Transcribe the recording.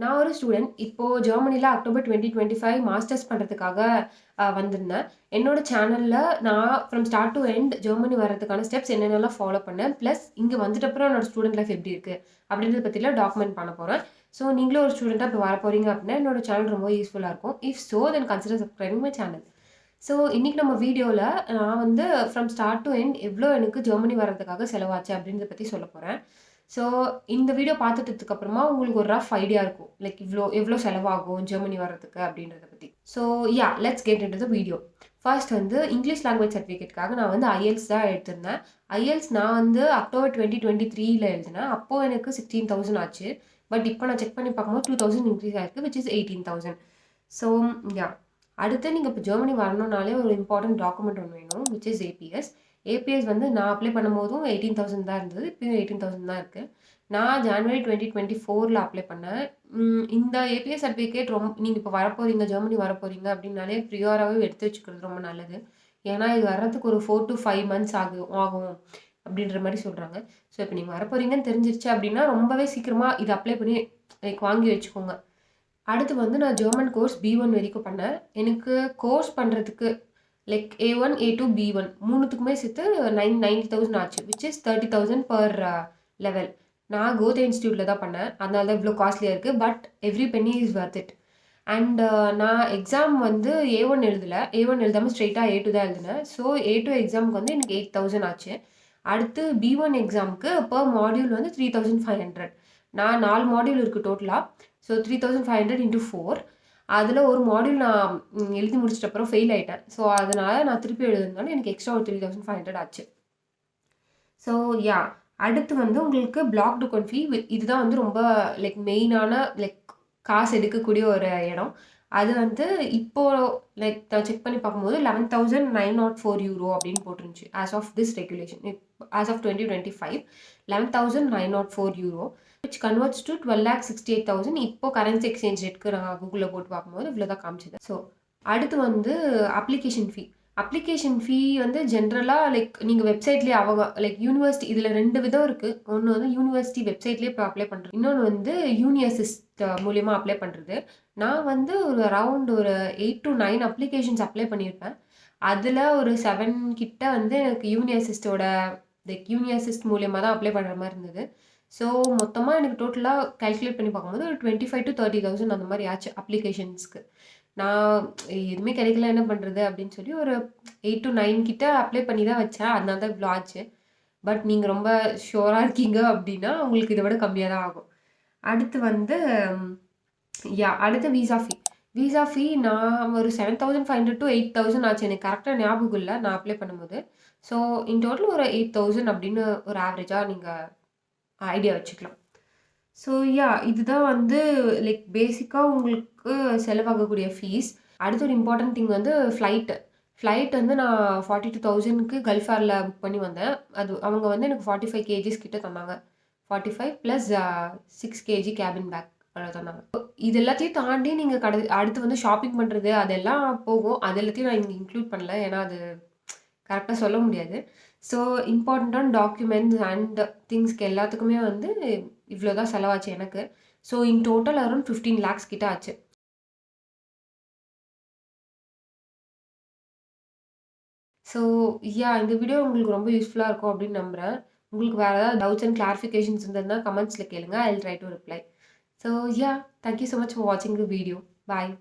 நான் ஒரு ஸ்டூடண்ட். இப்போ ஜெர்மனில அக்டோபர் 2025 மாஸ்டர்ஸ் பண்றதுக்காக வந்திருந்தேன். என்னோட சேனல்ல நான் from start to end Germany வர்றதுக்கான ஸ்டெப்ஸ் என்னென்னலாம் ஃபாலோ பண்ணேன். பிளஸ் இங்க வந்துட்ட அப்புறம் என்னோட ஸ்டூடண்ட் லைஃப் எப்படி இருக்கு? அப்படின்றத பத்திலாம் டாக்குமெண்ட் பண்ண போறேன். ஸோ நீங்களும் ஒரு ஸ்டூடெண்ட்டா இப்போ வரப்போறீங்க அப்படின்னா, என்னோட சேனல் ரொம்ப யூஸ்ஃபுல்லா இருக்கும். If so then consider subscribing my channel. So இன்னைக்கு நம்ம வீடியோல நான் வந்து ஃப்ரம் ஸ்டார்ட் டூ எண்ட் எவ்வளோ எனக்கு ஜெர்மனி வர்றதுக்காக செலவாச்சு அப்படின்றத பத்தி சொல்லப் போறேன். ஸோ இந்த வீடியோ பார்த்துட்டதுக்கு அப்புறமா உங்களுக்கு ஒரு ரஃப் ஐடியா இருக்கும். லைக் எவ்வளோ செலவாகும் ஜெர்மனி வர்றதுக்கு அப்படின்றத பத்தி. So let's get into the video. First வந்து இங்கிலீஷ் லாங்குவேஜ் சர்டிஃபிகேட்காக நான் வந்து ஐஎல்ஸ் தான் எடுத்திருந்தேன். ஐஎல்ஸ் நான் வந்து அக்டோபர் 2023ல எழுதினேன். அப்போ எனக்கு 16,000 ஆச்சு. பட் இப்போ நான் செக் பண்ணி பார்க்கும்போது 2,000 இன்க்ரீஸ் ஆயிருக்கு, விச் இஸ் 18,000. ஸோ யா அடுத்து நீங்கள் இப்போ ஜெர்மனி வரணும்னாலே ஒரு இம்பார்ட்டன்ட் டாக்குமெண்ட் ஒன்று வேணும், விச் இஸ் ஏபிஎஸ். ஏபிஎஸ் வந்து நான் அப்ளை பண்ணும்போதும் 18,000 தான் இருந்தது. இப்பயும் 18,000 தான் இருக்குது. நான் ஜனவரி 2024ல் அப்ளை பண்ணேன். இந்த ஏபிஎஸ் சர்டிஃபிகேட் நீங்கள் இப்போ வரப்போறீங்க, ஜெர்மனி வரப்போறீங்க அப்படின்னாலே ப்ரியோராகவே எடுத்து வச்சுக்கிறது ரொம்ப நல்லது. ஏன்னா இது வர்றதுக்கு ஒரு 4 to 5 months ஆகும் அப்படின்ற மாதிரி சொல்கிறாங்க. ஸோ இப்போ நீங்கள் வரப்போறீங்கன்னு தெரிஞ்சிருச்சு அப்படின்னா ரொம்பவே சீக்கிரமாக இது அப்ளை பண்ணி லைக் வாங்கி வச்சுக்கோங்க. அடுத்து வந்து நான் ஜெர்மன் கோர்ஸ் B1 வரைக்கும் பண்ணேன். எனக்கு கோர்ஸ் பண்ணுறதுக்கு லைக் A1, A2, B1 மூணுத்துக்குமே சேர்த்து 90,000 ஆச்சு, விச் இஸ் 30,000 பர் லெவல். நான் கோதே இன்ஸ்டியூட்டில் தான் பண்ணேன், அதனால தான் இவ்வளோ காஸ்ட்லியாக இருக்குது. But every penny is worth it. And நான் எக்ஸாம் வந்து A1 எழுதலை. A1 எழுதாமல் ஸ்ட்ரெயிட்டாக A2 தான் எழுதினேன். ஸோ A2 எக்ஸாமுக்கு வந்து எனக்கு 8,000 ஆச்சு. அடுத்து B1 எக்ஸாமுக்கு பர் மாடியூல் வந்து 3,500. நான் 4 மாடியூல் இருக்குது டோட்டலாக. So 3,500 into 4. அதில் ஒரு மாடியூல் நான் எழுதி முடிச்சிட்ட அப்புறம் ஃபெயில் ஆகிட்டேன். ஸோ அதனால் நான் திருப்பி எழுதுனாலும் எனக்கு எக்ஸ்ட்ரா ஒரு 3,500 ஆச்சு. ஸோ அடுத்து வந்து உங்களுக்கு பிளாக் டோக்கன் ஃபீ. இதுதான் வந்து ரொம்ப லைக் மெயினான லைக் காசு எடுக்கக்கூடிய ஒரு இடம். அது வந்து இப்போ லைக் நான் செக் பண்ணி பார்க்கும்போது 11,904 யூரோ அப்படின்னு போட்டிருந்துச்சு as of this regulation. As of 2025 11,904 euro, which converts to 12,68,000. இப்போ கரன்சி எக்ஸ்சேஞ்ச் ரேட்க்கு நான் கூகுளில் போட்டு பார்க்கும்போது இவ்வளோ தான் காமிச்சது. ஸோ அடுத்து வந்து அப்ளிகேஷன் ஃபீ. அப்ளிகேஷன் ஃபீ வந்து ஜென்ரலாக லைக் நீங்கள் வெப்சைட்லேயே அவங்க லைக் யூனிவர்சிட்டி, இதில் 2 விதம் இருக்குது. ஒன்று வந்து யூனிவர்சிட்டி வெப்சைட்லேயே இப்போ அப்ளை பண்ணுறது, இன்னொன்று வந்து யூனியசிஸ்ட் மூலியமா அப்ளை பண்ணுறது. நான் வந்து ஒரு அரவுண்ட் ஒரு 8 to 9 அப்ளிகேஷன்ஸ் அப்ளை பண்ணியிருப்பேன். அதில் ஒரு 7 கிட்ட வந்து எனக்கு யூனியசிஸ்டோட லைக் யூனியசிஸ்ட் மூலியமாக தான் அப்ளை பண்ணுற மாதிரி இருந்தது. ஸோ மொத்தமாக எனக்கு டோட்டலாக கால்குலேட் பண்ணி பார்க்கும்போது ஒரு 25,000 to 30,000 அந்த மாதிரி ஆச்சு அப்ளிகேஷன்ஸ்க்கு. நான் எதுவுமே கிடைக்கல, என்ன பண்ணுறது அப்படின்னு சொல்லி ஒரு 8 to 9 கிட்ட அப்ளை பண்ணி தான் வச்சேன். அதனால தான் இவ்வளோ ஆச்சு. பட் நீங்கள் ரொம்ப ஷுவராக இருக்கீங்க அப்படின்னா உங்களுக்கு இதை விட கம்மியாக தான் ஆகும். அடுத்து வந்து அடுத்து விசா ஃபீ. விசா ஃபீ நான் ஒரு 7,500 to 8,000 ஆச்சு. எனக்கு கரெக்டாக ஞாபகம் இல்லை நான் அப்ளை பண்ணும்போது. ஸோ இன் டோட்டல் ஒரு 8,000 அப்படின்னு ஒரு ஆவரேஜாக நீங்கள் ஐடியா வச்சுக்கலாம். ஸோ இதுதான் வந்து லைக் பேசிக்காக உங்களுக்கு செலவாகக்கூடிய ஃபீஸ். அடுத்த ஒரு இம்பார்ட்டன்ட் திங் வந்து ஃப்ளைட் வந்து நான் 42,000க்கு கல்ஃப் ஏரில் புக் பண்ணி வந்தேன். அது அவங்க வந்து எனக்கு 45 kgs கிட்ட தந்தாங்க. 45 ப்ளஸ் 6 kg கேபின் பேக் தந்தாங்க. இது எல்லாத்தையும் தாண்டி நீங்கள் அடுத்து வந்து ஷாப்பிங் பண்ணுறது அதெல்லாம் போகும். அது எல்லாத்தையும் நான் இங்கே இன்க்ளூட் பண்ணல, ஏன்னா அது கரெக்டாக சொல்ல முடியாது. ஸோ இம்பார்ட்டண்ட்டான டாக்குமெண்ட்ஸ் அண்ட் திங்ஸ்க்கு எல்லாத்துக்குமே வந்து இவ்வளோ தான் செலவாச்சு எனக்கு. So in total around 15 lakhs கிட்ட ஆச்சு. ஸோ இந்த வீடியோ உங்களுக்கு ரொம்ப யூஸ்ஃபுல்லாக இருக்கும் அப்படின்னு நம்புகிறேன். உங்களுக்கு வேறு ஏதாவது டவுட்ஸ் அண்ட் கிளாரிஃபிகேஷன்ஸ் இருந்ததுன்னா கமெண்ட்ஸில் கேளுங்க. I will try to reply. So thank you so much for வாட்சிங் த வீடியோ. பாய்.